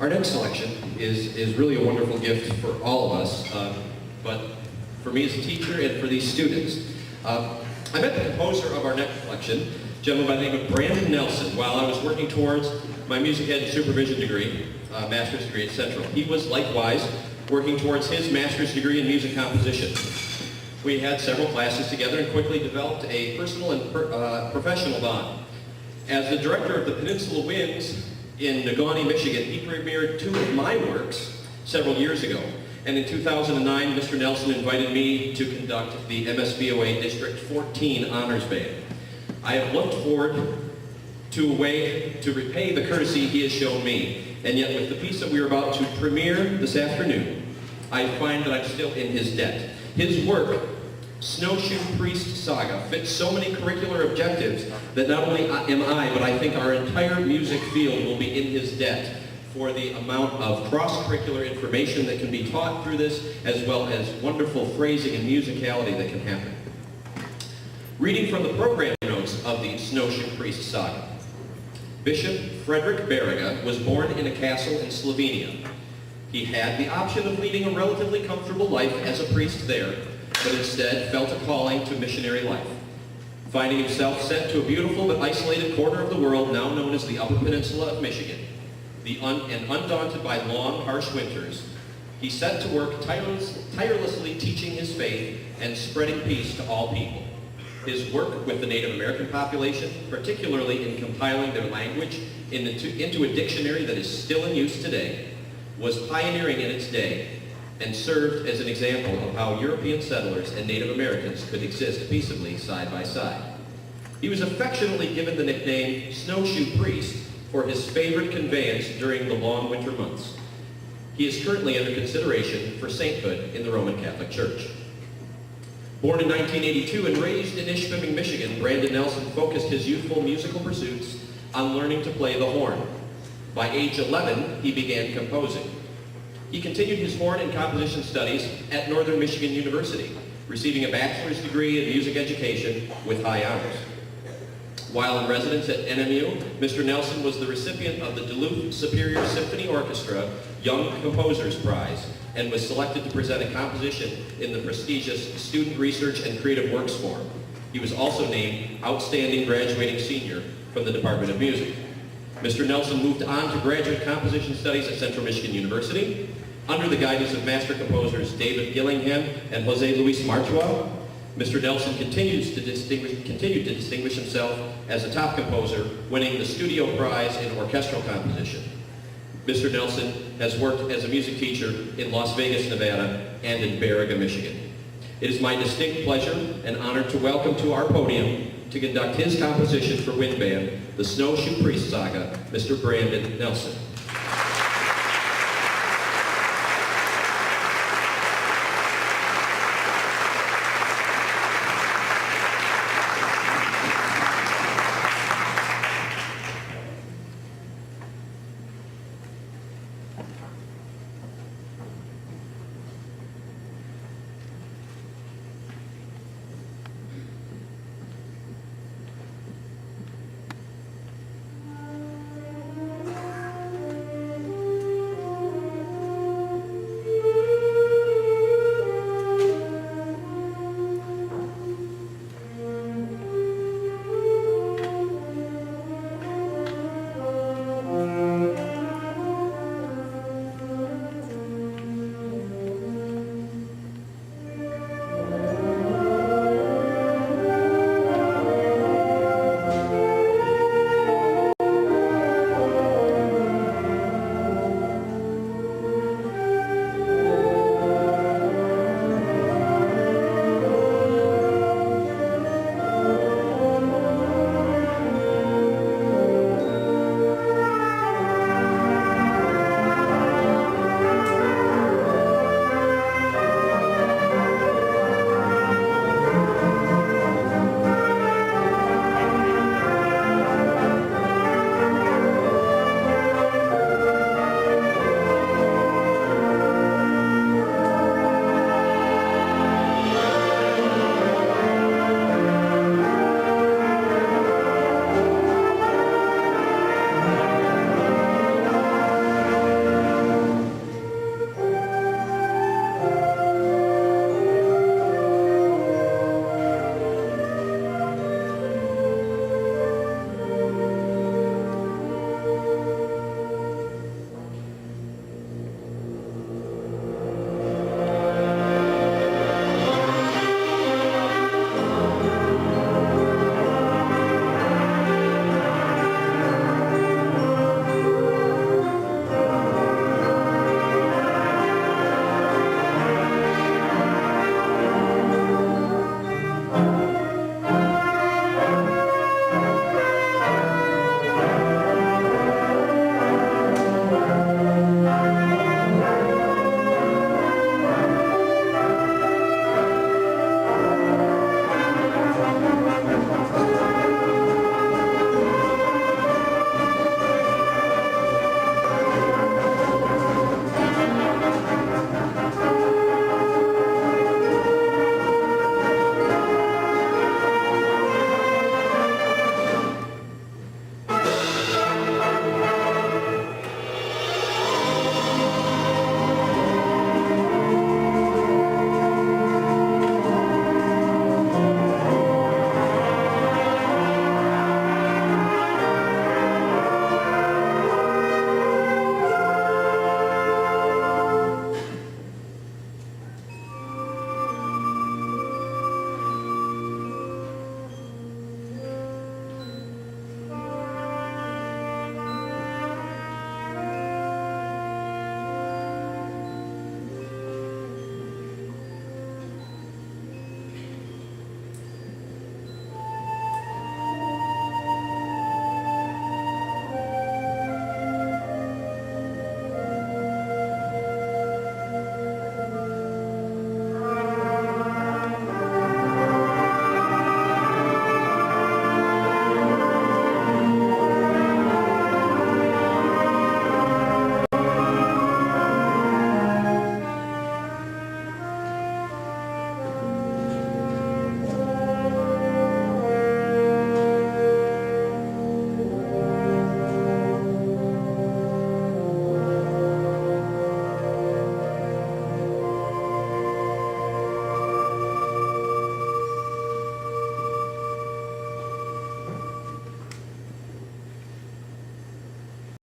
Our next selection is really a wonderful gift for all of us, but for me as a teacher and for these students. I met the composer of our next collection, a gentleman by the name of Brandon Nelson, while I was working towards my music ed supervision degree, master's degree at Central. He was likewise working towards his master's degree in music composition. We had several classes together and quickly developed a personal and professional bond. As the director of the Peninsula Winds in Negaunee, Michigan, he premiered 2 of my works several years ago. And in 2009, Mr. Nelson invited me to conduct the MSBOA District 14 Honors Band. I have looked forward to a way to repay the courtesy he has shown me. And yet with the piece that we are about to premiere this afternoon, I find that I'm still in his debt. His work, Snowshoe Priest Saga, fits so many curricular objectives that not only am I, but I think our entire music field will be in his debt for the amount of cross-curricular information that can be taught through this, as well as wonderful phrasing and musicality that can happen. Reading from the program notes of the Snowshoe Priest Saga. Bishop Frederick Beriga was born in a castle in Slovenia. He had the option of leading a relatively comfortable life as a priest there, but instead felt a calling to missionary life. Finding himself sent to a beautiful but isolated corner of the world now known as the Upper Peninsula of Michigan, and undaunted by long, harsh winters, he set to work tirelessly teaching his faith and spreading peace to all people. His work with the Native American population, particularly in compiling their language into a dictionary that is still in use today, was pioneering in its day and served as an example of how European settlers and Native Americans could exist peaceably side by side. He was affectionately given the nickname Snowshoe Priest for his favorite conveyance during the long winter months. He is currently under consideration for sainthood in the Roman Catholic Church. Born in 1982 and raised in Ishpeming, Michigan, Brandon Nelson focused his youthful musical pursuits on learning to play the horn. By age 11, he began composing. He continued his horn and composition studies at Northern Michigan University, receiving a bachelor's degree in music education with high honors. While in residence at NMU, Mr. Nelson was the recipient of the Duluth Superior Symphony Orchestra Young Composers Prize and was selected to present a composition in the prestigious Student Research and Creative Works Forum. He was also named Outstanding Graduating Senior from the Department of Music. Mr. Nelson moved on to graduate composition studies at Central Michigan University under the guidance of master composers David Gillingham and Jose Luis Marchua. Mr. Nelson continued to distinguish himself as a top composer, winning the Studio Prize in Orchestral Composition. Mr. Nelson has worked as a music teacher in Las Vegas, Nevada, and in Beriga, Michigan. It is my distinct pleasure and honor to welcome to our podium to conduct his composition for wind band, the Snowshoe Priest Saga, Mr. Brandon Nelson.